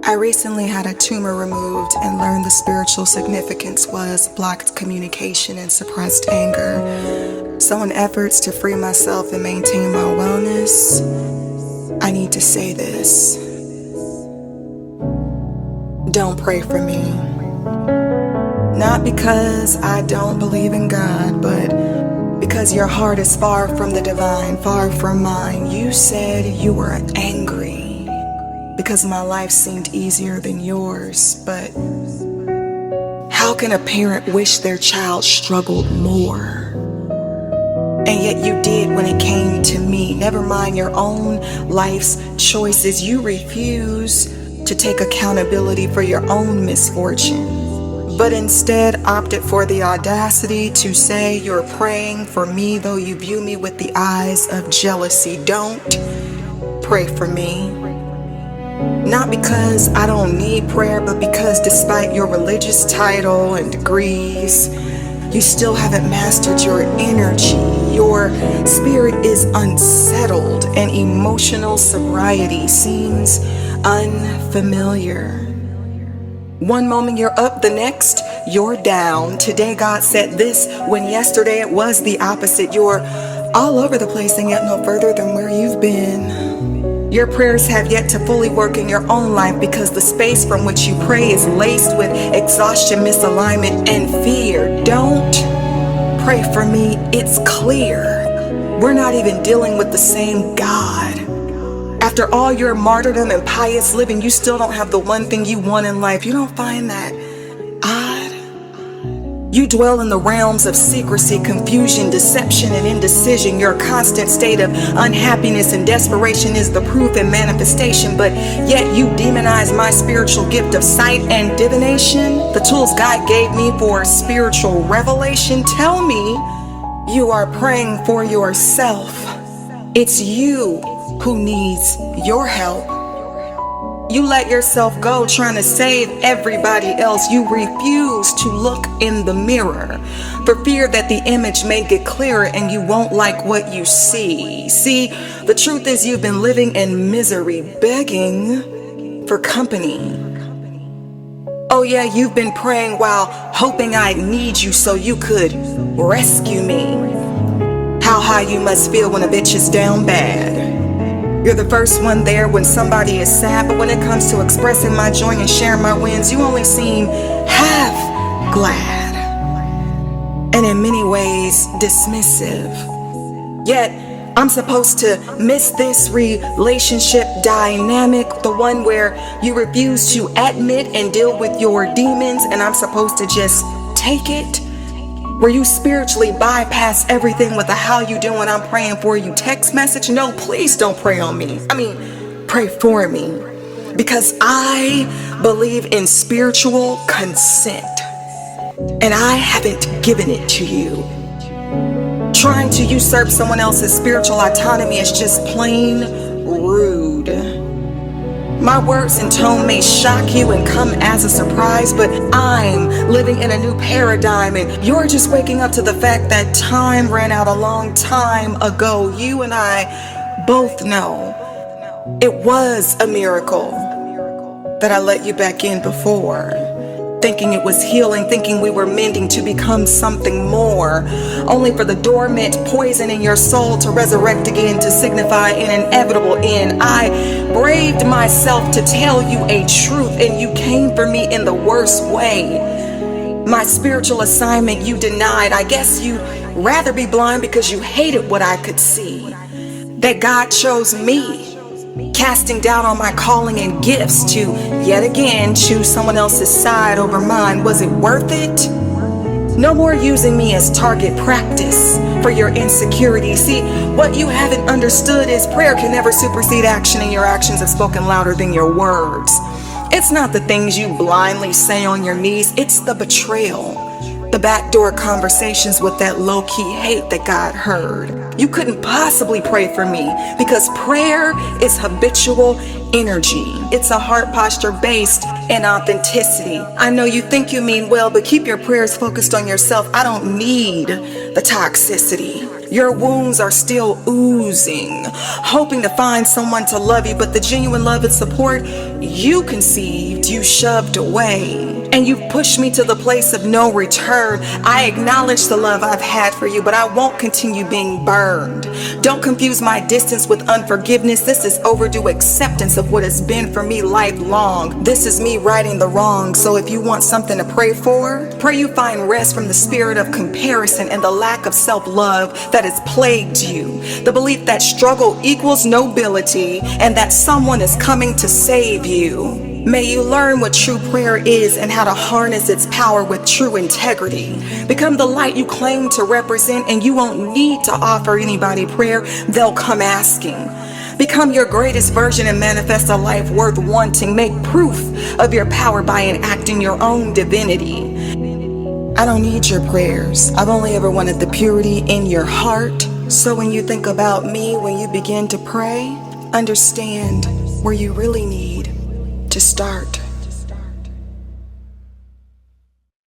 I recently had a tumor removed and learned the spiritual significance was blocked communication and suppressed anger. So in efforts to free myself and maintain my wellness, I need to say this. Don't pray for me. Not because I don't believe in God, but because your heart is far from the divine, far from mine. You said you were angry because my life seemed easier than yours, but how can a parent wish their child struggled more? And yet you did when it came to me. Never mind your own life's choices. You refuse to take accountability for your own misfortune, but instead opted for the audacity to say you're praying for me, though you view me with the eyes of jealousy. Don't pray for me. Not because I don't need prayer, but because despite your religious title and degrees, you still haven't mastered your energy. Your spirit is unsettled and emotional sobriety seems unfamiliar. One moment you're up, the next you're down. Today God said this when yesterday it was the opposite. You're all over the place and yet no further than where you've been. Your prayers have yet to fully work in your own life because the space from which you pray is laced with exhaustion, misalignment, and fear. Don't pray for me. It's clear. We're not even dealing with the same God. After all your martyrdom and pious living, you still don't have the one thing you want in life. You don't find that odd? You dwell in the realms of secrecy, confusion, deception, and indecision. Your constant state of unhappiness and desperation is the proof and manifestation, but yet you demonize my spiritual gift of sight and divination, the tools God gave me for spiritual revelation. Tell me you are praying for yourself. It's you who needs your help. You let yourself go trying to save everybody else. You refuse to look in the mirror for fear that the image may get clearer and you won't like what you see. See, the truth is you've been living in misery, begging for company. Oh yeah, you've been praying while hoping I'd need you so you could rescue me. How high you must feel when a bitch is down bad. You're the first one there when somebody is sad, but when it comes to expressing my joy and sharing my wins, you only seem half glad, and in many ways dismissive. Yet, I'm supposed to miss this relationship dynamic, the one where you refuse to admit and deal with your demons, and I'm supposed to just take it? Where you spiritually bypass everything with a "how you doing, I'm praying for you" text message? No, please don't pray on me. Pray for me. Because I believe in spiritual consent. And I haven't given it to you. Trying to usurp someone else's spiritual autonomy is just plain rude. My words and tone may shock you and come as a surprise, but I'm living in a new paradigm and you're just waking up to the fact that time ran out a long time ago. You and I both know it was a miracle that I let you back in before, thinking it was healing, thinking we were mending to become something more, only for the dormant poison in your soul to resurrect again to signify an inevitable end. I braved myself to tell you a truth and you came for me in the worst way. My spiritual assignment you denied. I guess you'd rather be blind because you hated what I could see. That God chose me, casting doubt on my calling and gifts to yet again choose someone else's side over mine. Was it worth it? No more using me as target practice for your insecurity. See, what you haven't understood is prayer can never supersede action, and your actions have spoken louder than your words. It's not the things you blindly say on your knees, it's the betrayal, the backdoor conversations with that low-key hate that God heard. You couldn't possibly pray for me because prayer is habitual energy. It's a heart posture based in authenticity. I know you think you mean well, but keep your prayers focused on yourself. I don't need the toxicity. Your wounds are still oozing, hoping to find someone to love you, but the genuine love and support you conceived, you shoved away, and you've pushed me to the place of no return. I acknowledge the love I've had for you, but I won't continue being burned. Don't confuse my distance with unforgiveness. This is overdue acceptance of what has been for me lifelong. This is me righting the wrong. So if you want something to pray for, pray you find rest from the spirit of comparison and the lack of self-love that has plagued you. The belief that struggle equals nobility and that someone is coming to save you. May you learn what true prayer is and how to harness its power with true integrity. Become the light you claim to represent, and you won't need to offer anybody prayer. They'll come asking. Become your greatest version and manifest a life worth wanting. Make proof of your power by enacting your own divinity. I don't need your prayers. I've only ever wanted the purity in your heart. So when you think about me, when you begin to pray, understand where you really need to start.